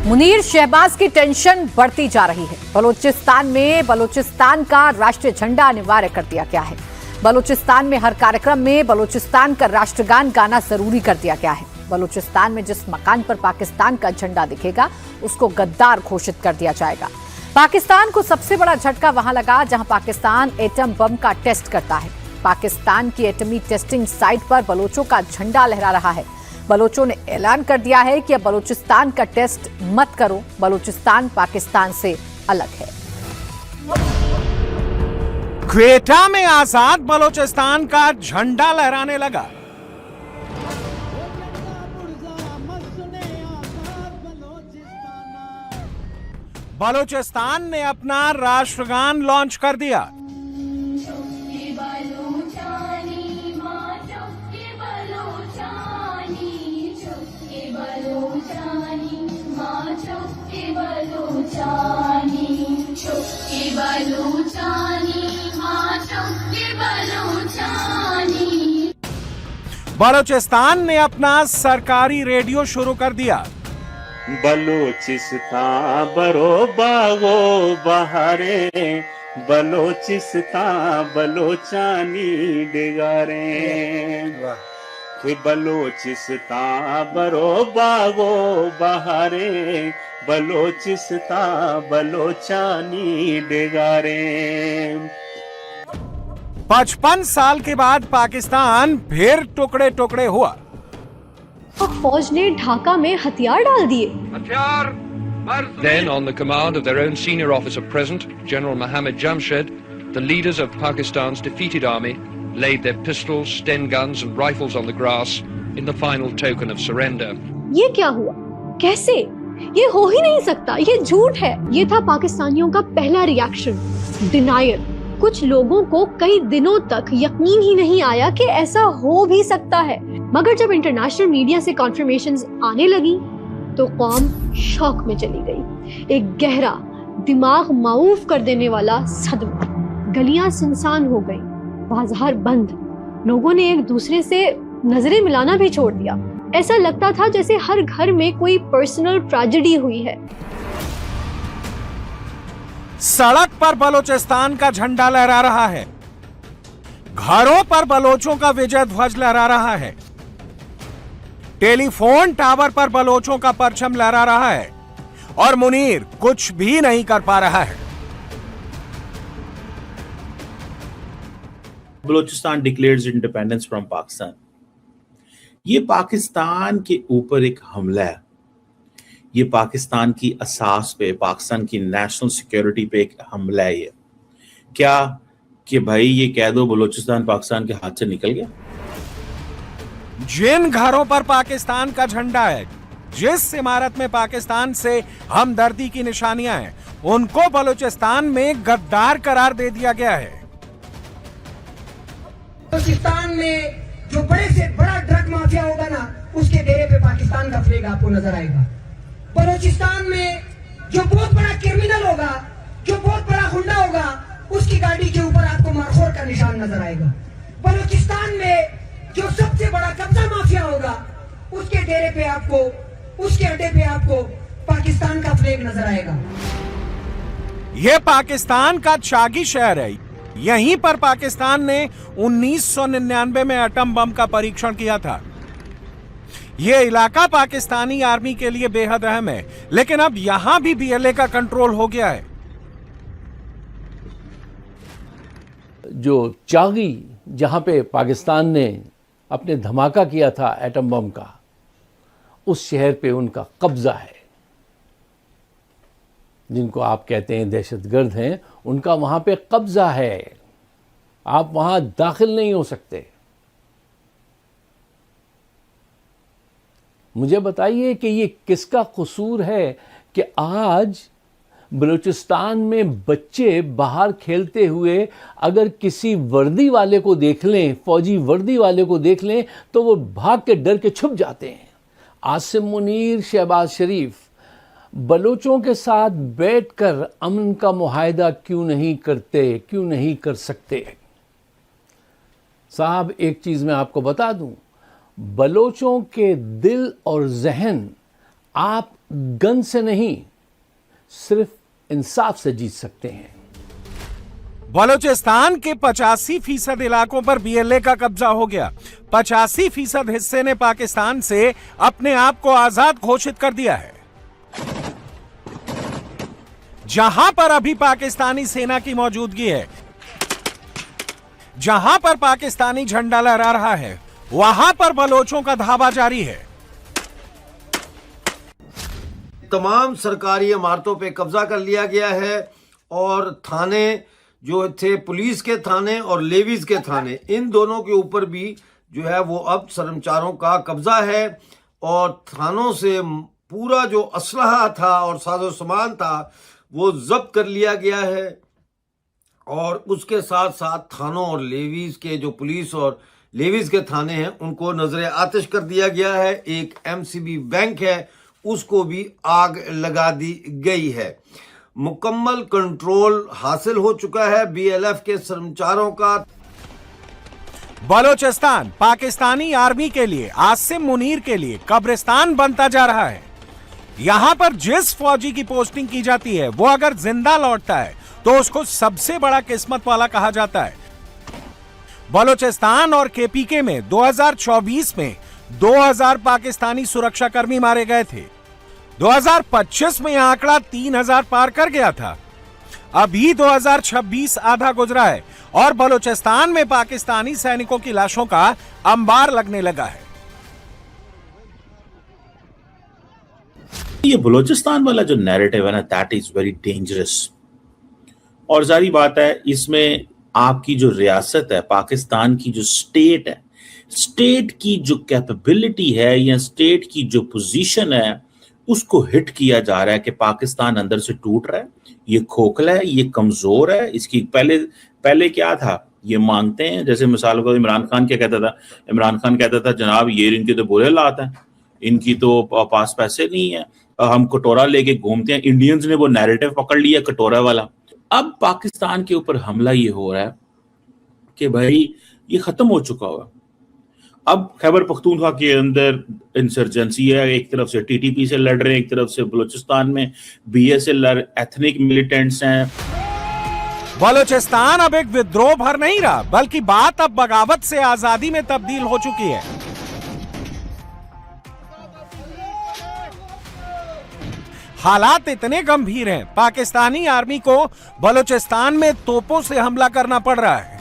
मुनीर शहबाज की टेंशन बढ़ती जा रही है। बलूचिस्तान में बलूचिस्तान का राष्ट्रीय झंडा अनिवार्य कर दिया गया है। बलूचिस्तान में हर कार्यक्रम में बलूचिस्तान का राष्ट्रगान गाना जरूरी कर दिया गया है। बलूचिस्तान में जिस मकान पर पाकिस्तान का झंडा दिखेगा उसको गद्दार घोषित कर दिया जाएगा। पाकिस्तान को सबसे बड़ा झटका वहां लगा जहां पाकिस्तान एटम बम का टेस्ट करता है। पाकिस्तान की एटमी टेस्टिंग साइट पर बलोचों का झंडा लहरा रहा है। बलोचों ने ऐलान कर दिया है कि अब बलूचिस्तान का टेस्ट मत करो, बलूचिस्तान पाकिस्तान से अलग है। क्वेटा में आजाद बलूचिस्तान का झंडा लहराने लगा। बलूचिस्तान ने अपना राष्ट्रगान लॉन्च कर दिया। बलूचिस्तान ने अपना सरकारी रेडियो शुरू कर दिया। बलूचिस्तान बरो बागो बहारे, बलूचिस्तान बलोचानी डिगारे, कि बलूचिस्तान बरो बागो बहारे, बलूचिस्तान बलोचानी डिगारे। 55 साल के बाद पाकिस्तान फिर टुकड़े टुकड़े हुआ। फौज ने ढाका में हथियार डाल दिए। Then, on the command of their own senior officer present, General Mohammad Jamshed, the leaders of Pakistan's defeated army laid their pistols, Sten guns and rifles on the grass in the final token of surrender. ये क्या हुआ? कैसे? ये हो ही नहीं सकता, ये झूठ है। ये था पाकिस्तानियों का पहला रिएक्शन, डिनायल। कुछ लोगों को कई दिनों तक यकीन ही नहीं आया कि ऐसा हो भी सकता है, मगर जब इंटरनेशनल मीडिया से कॉन्फर्मेशंस आने लगी तो कौम शॉक में चली गई। एक गहरा, दिमाग माऊफ कर देने वाला सदमा। गलियां सुनसान हो गई, बाजार बंद, लोगों ने एक दूसरे से नजरें मिलाना भी छोड़ दिया। ऐसा लगता था जैसे हर घर में कोई पर्सनल ट्रेजेडी हुई है। सड़क पर बलूचिस्तान का झंडा लहरा रहा है, घरों पर बलोचों का विजय ध्वज लहरा रहा है, टेलीफोन टावर पर बलोचों का परचम लहरा रहा है और मुनीर कुछ भी नहीं कर पा रहा है। Balochistan declares independence from Pakistan. ये पाकिस्तान के ऊपर एक हमला है। ये पाकिस्तान की असास पे, पाकिस्तान की नेशनल सिक्योरिटी पे एक हमला है। ये क्या कि भाई ये कह दो बलूचिस्तान पाकिस्तान के हाथ से निकल गया। जिन घरों पर पाकिस्तान का झंडा है, जिस इमारत में पाकिस्तान से हमदर्दी की निशानियां हैं, उनको बलूचिस्तान में गद्दार करार दे दिया गया है। बलूचिस्तान में जो बड़े से बड़ा ड्रग माफिया होगा ना, उसके डेरे पे पाकिस्तान का फ्लैग आपको नजर आएगा। बलूचिस्तान में जो बहुत बड़ा क्रिमिनल होगा, जो बहुत बड़ा गुंडा होगा, उसकी गाड़ी के ऊपर आपको मारखोर का निशान नजर आएगा। बलूचिस्तान में जो सबसे बड़ा कब्जा माफिया होगा, उसके डेरे पे आपको, उसके अड्डे पे आपको पाकिस्तान का फ्लैग नजर आएगा। यह पाकिस्तान का चागी शहर है। यहीं पर पाकिस्तान ने 1999 में एटम बम का परीक्षण किया था। यह इलाका पाकिस्तानी आर्मी के लिए बेहद अहम है, लेकिन अब यहां भी बीएलए का कंट्रोल हो गया है। जो चागी जहां पे पाकिस्तान ने अपने धमाका किया था एटम बम का, उस शहर पे उनका कब्जा है। जिनको आप कहते हैं दहशतगर्द हैं, उनका वहां पे कब्जा है। आप वहां दाखिल नहीं हो सकते। मुझे बताइए कि ये किसका कसूर है कि आज बलूचिस्तान में बच्चे बाहर खेलते हुए अगर किसी वर्दी वाले को देख लें, फौजी वर्दी वाले को देख लें, तो वो भाग के डर के छुप जाते हैं। आसिम मुनीर, शहबाज शरीफ बलोचों के साथ बैठकर अमन का मुआहदा क्यों नहीं करते, क्यों नहीं कर सकते? साहब, एक चीज़ मैं आपको बता दूं, बलोचों के दिल और जहन आप गन से नहीं, सिर्फ इंसाफ से जीत सकते हैं। बलूचिस्तान के 85% इलाकों पर बीएलए का कब्जा हो गया। 85% हिस्से ने पाकिस्तान से अपने आप को आजाद घोषित कर दिया है। जहां पर अभी पाकिस्तानी सेना की मौजूदगी है, जहां पर पाकिस्तानी झंडा लहरा रहा है, वहां पर बलोचों का धावा जारी है। तमाम सरकारी इमारतों पे कब्जा कर लिया गया है और थाने जो थे, पुलिस के थाने और लेवीज के थाने, इन दोनों के ऊपर भी जो है वो अब कर्मचारियों का कब्जा है और थानों से पूरा जो असलहा था और साजो सामान था वो जब्त कर लिया गया है। और उसके साथ साथ थानों और लेवीज के जो पुलिस और लेवीज के थाने हैं उनको नजर आतिश कर दिया गया है। एक एमसीबी बैंक है उसको भी आग लगा दी गई है। मुकम्मल कंट्रोल हासिल हो चुका है बीएलएफ के कर्मचारियों का। बलोचिस्तान पाकिस्तानी आर्मी के लिए, आसिम मुनीर के लिए कब्रिस्तान बनता जा रहा है। यहां पर जिस फौजी की पोस्टिंग की जाती है वो अगर जिंदा लौटता है तो उसको सबसे बड़ा किस्मत वाला कहा जाता है। बलोचिस्तान और केपीके में 2024 में 2000 पाकिस्तानी सुरक्षाकर्मी मारे गए थे। 2025 में यह आंकड़ा 3000 पार कर गया था। अभी 2026 आधा गुजरा है और बलोचिस्तान में पाकिस्तानी सैनिकों की लाशों का अंबार लगने लगा है। ये बलोचिस्तान वाला जो नैरेटिव है ना, दैट इज वेरी डेंजरस। और जारी बात है, इसमें आपकी जो रियासत है, पाकिस्तान की जो स्टेट है, स्टेट की जो कैपेबिलिटी है या स्टेट की जो पोजीशन है, उसको हिट किया जा रहा है कि पाकिस्तान अंदर से टूट रहा है, ये खोखला है, ये कमजोर है। इसकी पहले क्या था, ये मांगते हैं, जैसे मिसाल को इमरान खान क्या कहता था, इमरान खान कहता था जनाब ये इनके तो बुरे हालात हैं, इनकी तो पास पैसे नहीं है, हम कटोरा लेके घूमते हैं। इंडियंस ने वो नैरेटिव पकड़ लिया कटोरा वाला। अब पाकिस्तान के ऊपर हमला ये हो रहा है कि भाई ये खत्म हो चुका हुआ। अब खैबर पख्तूनख्वा के अंदर इंसर्जेंसी है, एक तरफ से टीटीपी से लड़ रहे हैं, एक तरफ से बलूचिस्तान में बीएसएल एथनिक मिलिटेंट्स हैं। बलूचिस्तान अब एक विद्रोह भर नहीं रहा, बल्कि बात अब बगावत से आजादी में तब्दील हो चुकी है। हालात इतने गंभीर हैं, पाकिस्तानी आर्मी को बलूचिस्तान में तोपों से हमला करना पड़ रहा है।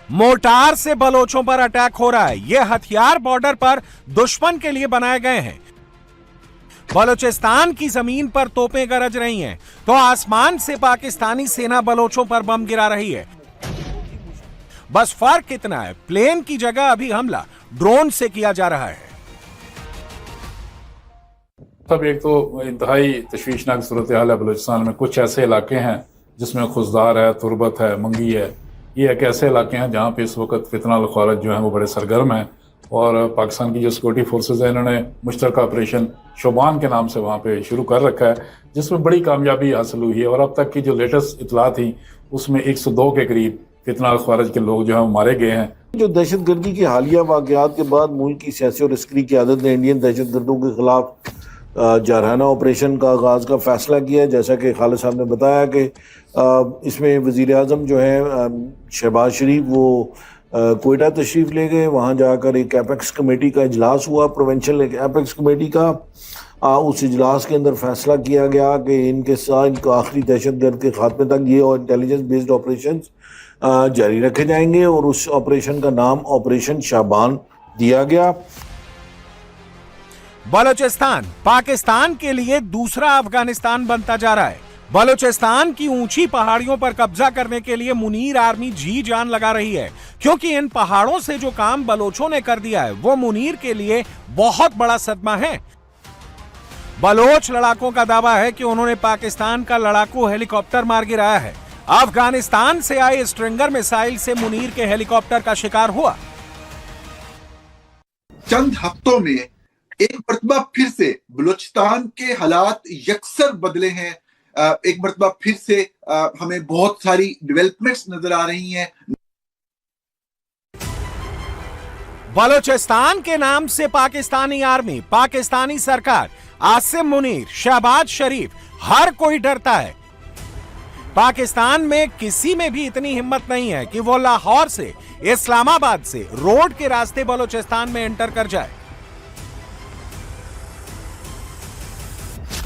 मोर्टार से बलोचों पर अटैक हो रहा है। ये हथियार बॉर्डर पर दुश्मन के लिए बनाए गए हैं। बलूचिस्तान की जमीन पर तोपें गरज रही हैं, तो आसमान से पाकिस्तानी सेना बलोचों पर बम गिरा रही है। बस फर्क इतना है, प्लेन की जगह अभी हमला ड्रोन से किया जा रहा है। तब एक तो इंतहाई तशवीशनाक सूरत हाल है बलूचिस्तान में। कुछ ऐसे इलाके हैं जिसमें खुशदार है, तुरबत है, मंगी है। ये एक ऐसे इलाके हैं जहाँ पे इस वक्त फितना अल ख्वारिज जो हैं वो बड़े सरगर्म हैं और पाकिस्तान की जो सिक्योरिटी फोर्सेज हैं इन्होंने मुश्तरका ऑपरेशन शोबान के नाम से वहाँ पे शुरू कर रखा है, जिसमें बड़ी कामयाबी हासिल हुई है। और अब तक की जो लेटेस्ट इतला थी उसमें 102 के करीब फितना अल ख्वारिज के लोग जो हैं वो मारे गए हैं। जो दहशतगर्दी की हालिया वाक़यात के बाद मुल्क की सियासी और अस्करी क़यादत ने इंडियन दहशतगर्दों के खिलाफ जारहाना ऑपरेशन का आगाज़ का फैसला किया है। जैसा कि खालिद साहब ने बताया कि इसमें वज़ीर आज़म जो है शहबाज शरीफ वो कोयटा तशरीफ़ ले गए। वहाँ जाकर एक एपेक्स कमेटी का इजलास हुआ, प्रोविंशियल एपेक्स कमेटी का। उस इजलास के अंदर फैसला किया गया कि इनके साथ इनको आखिरी दहशतगर्द के खात्मे तक ये और इंटेलिजेंस बेस्ड ऑपरेशन जारी रखे जाएंगे और उस ऑपरेशन का नाम ऑपरेशन शाबान दिया गया। बलूचिस्तान पाकिस्तान के लिए दूसरा अफगानिस्तान बनता जा रहा है। बलूचिस्तान की ऊंची पहाड़ियों पर कब्जा करने के लिए मुनीर आर्मी जी जान लगा रही है, क्योंकि इन पहाड़ों से जो काम बलोचों ने कर दिया है वो मुनीर के लिए बहुत बड़ा सदमा है। बलोच लड़ाकों का दावा है कि उन्होंने पाकिस्तान का लड़ाकू हेलीकॉप्टर मार गिराया है। अफगानिस्तान से आए स्ट्रिंगर मिसाइल से मुनीर के हेलीकॉप्टर का शिकार हुआ। चंद हफ्तों में एक मरतबा फिर से बलूचिस्तान के हालात यकसर बदले हैं। एक मरतबा फिर से हमें बहुत सारी डेवलपमेंट्स नजर आ रही हैं। बलूचिस्तान के नाम से पाकिस्तानी आर्मी, पाकिस्तानी सरकार, आसिम मुनीर, शहबाज शरीफ, हर कोई डरता है। पाकिस्तान में किसी में भी इतनी हिम्मत नहीं है कि वो लाहौर से, इस्लामाबाद से रोड के रास्ते बलूचिस्तान में एंटर कर जाए।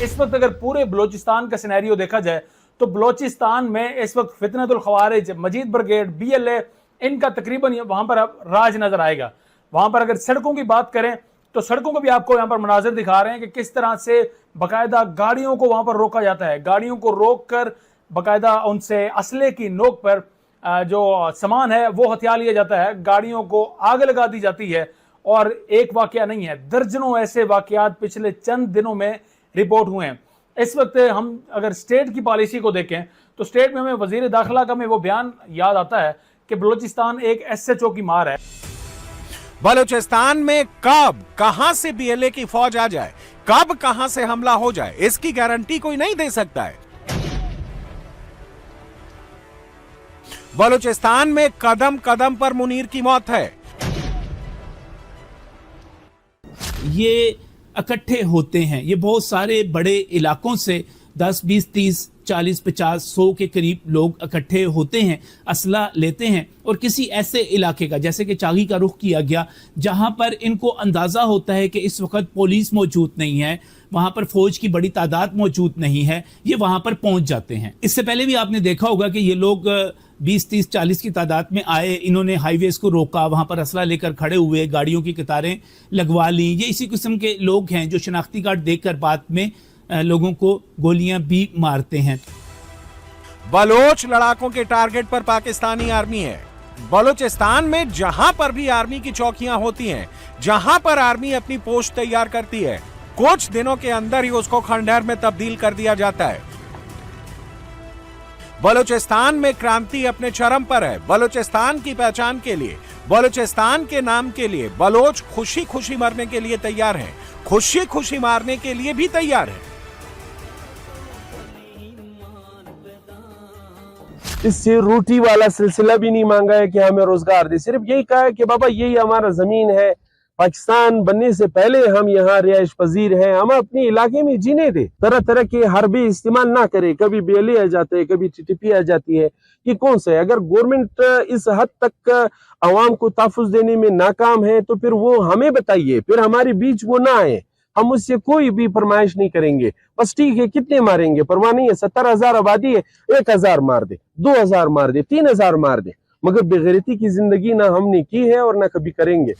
इस वक्त अगर पूरे बलूचिस्तान का सिनेरियो देखा जाए तो बलूचिस्तान में इस वक्त फितनतुल खवारिज, मजीद ब्रिगेड, BLA, इनका तकरीबन वहां पर राज नजर आएगा। वहां पर अगर सड़कों की बात करें तो सड़कों को भी आपको यहाँ पर मनाजिर दिखा रहे हैं कि किस तरह से बाकायदा गाड़ियों को वहां पर रोका जाता है। गाड़ियों को रोक कर बाकायदा उनसे असले की नोक पर जो सामान है वो हथिया लिया जाता है, गाड़ियों को आग लगा दी जाती है। और एक वाकया नहीं है, दर्जनों ऐसे वाकयात पिछले चंद दिनों में रिपोर्ट हुए हैं। इस वक्त हम अगर स्टेट की पॉलिसी को देखें तो स्टेट में हमें वजीर दाखिला का में वो बयान याद आता है कि बलूचिस्तान एक SHO की मार है। बलूचिस्तान में कब कहां से BLA की फौज आ जाए, कब कहां से हमला हो जाए, इसकी गारंटी कोई नहीं दे सकता है। बलूचिस्तान में कदम कदम पर मुनीर की मौत है। ये इकट्ठे होते हैं, ये बहुत सारे बड़े इलाकों से 10, 20, 30, 40, 50, 100 के करीब लोग इकट्ठे होते हैं, असला लेते हैं और किसी ऐसे इलाके का, जैसे कि चागी का रुख किया गया, जहां पर इनको अंदाजा होता है कि इस वक्त पुलिस मौजूद नहीं है, वहां पर फौज की बड़ी तादाद मौजूद नहीं है, ये वहां पर पहुंच जाते हैं। इससे पहले भी आपने देखा होगा कि ये लोग 20, 30, 40 की तादाद में आए, इन्होंने हाईवेज को रोका, वहां पर असला लेकर खड़े हुए, गाड़ियों की कतारें लगवा ली। ये इसी किस्म के लोग हैं जो शनाख्ती कार्ड देखकर बाद में लोगों को गोलियां भी मारते हैं। बलोच लड़ाकों के टारगेट पर पाकिस्तानी आर्मी है। बलूचिस्तान में जहां पर भी आर्मी की चौकियां होती हैं, जहां पर आर्मी अपनी पोस्ट तैयार करती है, कुछ दिनों के अंदर ही उसको खंडहर में तब्दील कर दिया जाता है। बलूचिस्तान में क्रांति अपने चरम पर है। बलूचिस्तान की पहचान के लिए, बलूचिस्तान के नाम के लिए बलोच खुशी खुशी मरने के लिए तैयार हैं, खुशी खुशी मारने के लिए भी तैयार हैं। इससे रोटी वाला सिलसिला भी नहीं मांगा है कि हमें रोजगार दे, सिर्फ यही कहा है कि बाबा यही हमारा जमीन है, पाकिस्तान बनने से पहले हम यहाँ रिहाइश पजीर हैं, हम अपने इलाके में जीने दे, तरह तरह के हरबे इस्तेमाल ना करे। कभी BLA आ जाते हैं, कभी TTP आ जाती है, ये कौन सा है? अगर गवर्नमेंट इस हद तक आवाम को तहफ़्फ़ुज़ देने में नाकाम है तो फिर वो हमें बताइए, फिर हमारे बीच वो ना आए, हम उससे कोई भी फरमाइश नहीं करेंगे। बस ठीक है, कितने मारेंगे परवाह नहीं है, 70,000 आबादी है, 1,000 मार दे, 2,000 मार दे, 3,000 मार दे, मगर बेगैरती की जिंदगी ना हमने की है और ना कभी करेंगे।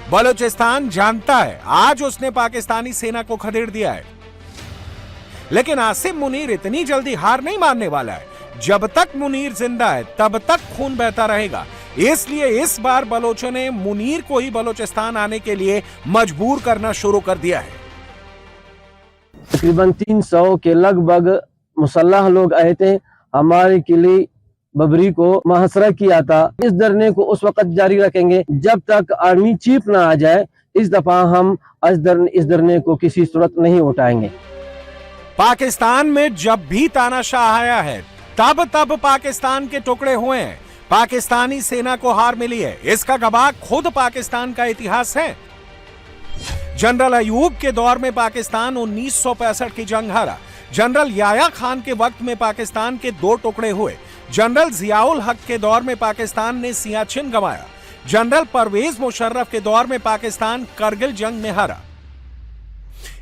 बलूचिस्तान जानता है आज उसने पाकिस्तानी सेना को खदेड़ दिया है, लेकिन आसिम मुनीर इतनी जल्दी हार नहीं मानने वाला है। जब तक मुनीर जिंदा है तब तक खून बहता रहेगा। इसलिए इस बार बलोचों ने मुनीर को ही बलूचिस्तान आने के लिए मजबूर करना शुरू कर दिया है। तकरीबन 300 के लगभग मुसल्लह लोग आए थे, हमारे किले बबरी को मुहसरा किया था। इस धरने को उस वक्त जारी रखेंगे जब तक आर्मी चीफ ना आ जाए। इस दफा हम इस धरने को किसी सूरत नहीं उठाएंगे। पाकिस्तान में जब भी तानाशाह आया है तब पाकिस्तान के टुकड़े हुए हैं, पाकिस्तानी सेना को हार मिली है। इसका गवाह खुद पाकिस्तान का इतिहास है। जनरल अयूब के दौर में पाकिस्तान 1965 की जंग हारा। जनरल याया खान के वक्त में पाकिस्तान के 2 टुकड़े हुए। जनरल जियाउल हक के दौर में पाकिस्तान ने सियाचिन गंवाया। जनरल परवेज मुशर्रफ के दौर में पाकिस्तान करगिल जंग में हारा।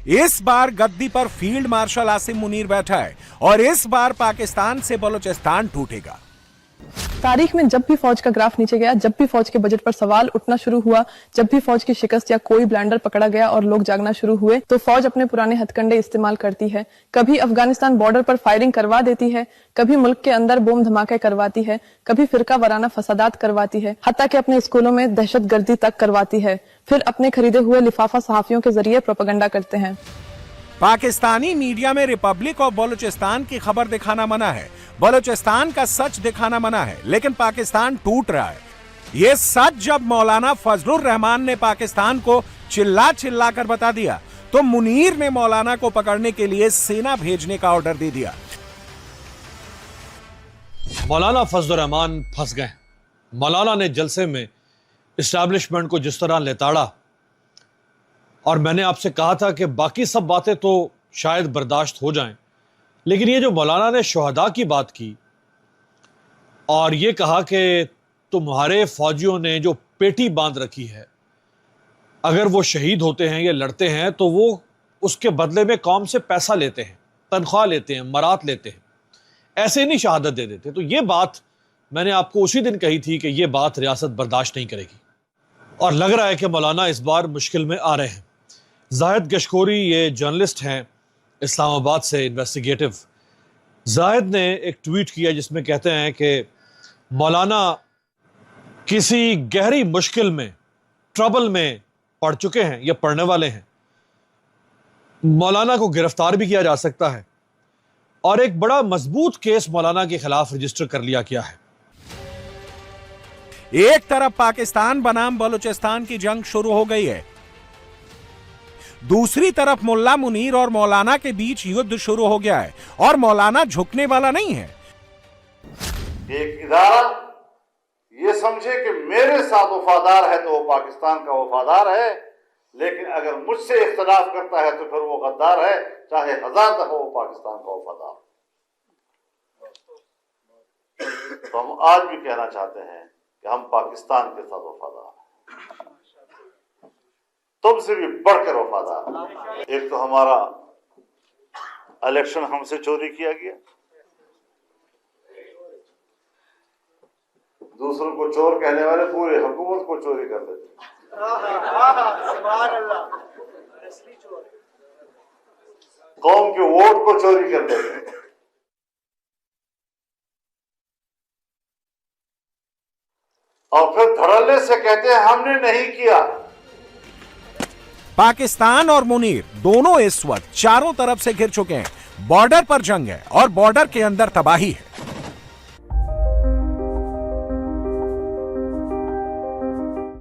इस बार गद्दी पर फील्ड मार्शल आसिम मुनीर बैठा है और इस बार पाकिस्तान से बलूचिस्तान टूटेगा। तारीख में जब भी फौज का ग्राफ नीचे गया, जब भी फौज के बजट पर सवाल उठना शुरू हुआ, जब भी फौज की शिकस्त या कोई ब्लैंडर पकड़ा गया और लोग जागना शुरू हुए, तो फौज अपने पुराने हथकंडे इस्तेमाल करती है। कभी अफगानिस्तान बॉर्डर पर फायरिंग करवा देती है, कभी मुल्क के अंदर बम धमाके करवाती है, कभी फिरका वाराना फसादात करवाती है, हत्ता कि अपने स्कूलों में दहशतगर्दी तक करवाती है। फिर अपने खरीदे हुए लिफाफा सहाफियों के जरिए प्रोपेगेंडा करते हैं। पाकिस्तानी मीडिया में रिपब्लिक ऑफ बलूचिस्तान की खबर दिखाना मना है, बलूचिस्तान का सच दिखाना मना है, लेकिन पाकिस्तान टूट रहा है। ये सच जब मौलाना फजलुर रहमान ने पाकिस्तान को चिल्ला चिल्ला कर बता दिया तो मुनीर ने मौलाना को पकड़ने के लिए सेना भेजने का ऑर्डर दे दिया। मौलाना फजलुर रहमान फंस गए। मौलाना ने जलसे में इस्टेब्लिशमेंट को जिस तरह लेताड़ा, और मैंने आपसे कहा था कि बाकी सब बातें तो शायद बर्दाश्त हो जाएं, लेकिन ये जो मौलाना ने शहदा की बात की और ये कहा कि तुम्हारे फौजियों ने जो पेटी बांध रखी है, अगर वो शहीद होते हैं या लड़ते हैं तो वो उसके बदले में कौम से पैसा लेते हैं, तनख्वाह लेते हैं, मरात लेते हैं, ऐसे नहीं शहादत दे देते। तो ये बात मैंने आपको उसी दिन कही थी कि ये बात रियासत बर्दाश्त नहीं करेगी, और लग रहा है कि मौलाना इस बार मुश्किल में आ रहे हैं। जाहिद गशकोरी ये जर्नलिस्ट हैं इस्लामाबाद से, इन्वेस्टिगेटिव। जाहिद ने एक ट्वीट किया जिसमें कहते हैं कि मौलाना किसी गहरी मुश्किल में, ट्रबल में पड़ चुके हैं या पड़ने वाले हैं। मौलाना को गिरफ्तार भी किया जा सकता है और एक बड़ा मजबूत केस मौलाना के खिलाफ रजिस्टर कर लिया गया है। एक तरफ पाकिस्तान बनाम बलूचिस्तान की जंग शुरू हो गई है, दूसरी तरफ मुल्ला मुनीर और मौलाना के बीच युद्ध शुरू हो गया है, और मौलाना झुकने वाला नहीं है। एक इदारा ये समझे कि मेरे साथ वफादार है तो वो पाकिस्तान का वफादार है, लेकिन अगर मुझसे इख्तिलाफ करता है तो फिर वो गद्दार है, चाहे 1000 दफा वो पाकिस्तान का वफादार। तो हम आज भी कहना चाहते हैं कि हम पाकिस्तान के साथ वफादार हैं, तुमसे भी बढ़कर वफादार। एक तो हमारा इलेक्शन हमसे चोरी किया गया, दूसरों को चोर कहने वाले पूरे हुकूमत को चोरी कर देते, कौम के वोट को चोरी कर देते। और फिर धड़ल्ले से कहते हैं हमने नहीं किया। पाकिस्तान और मुनीर दोनों इस वक्त चारों तरफ से घिर चुके हैं। बॉर्डर पर जंग है और बॉर्डर के अंदर तबाही है।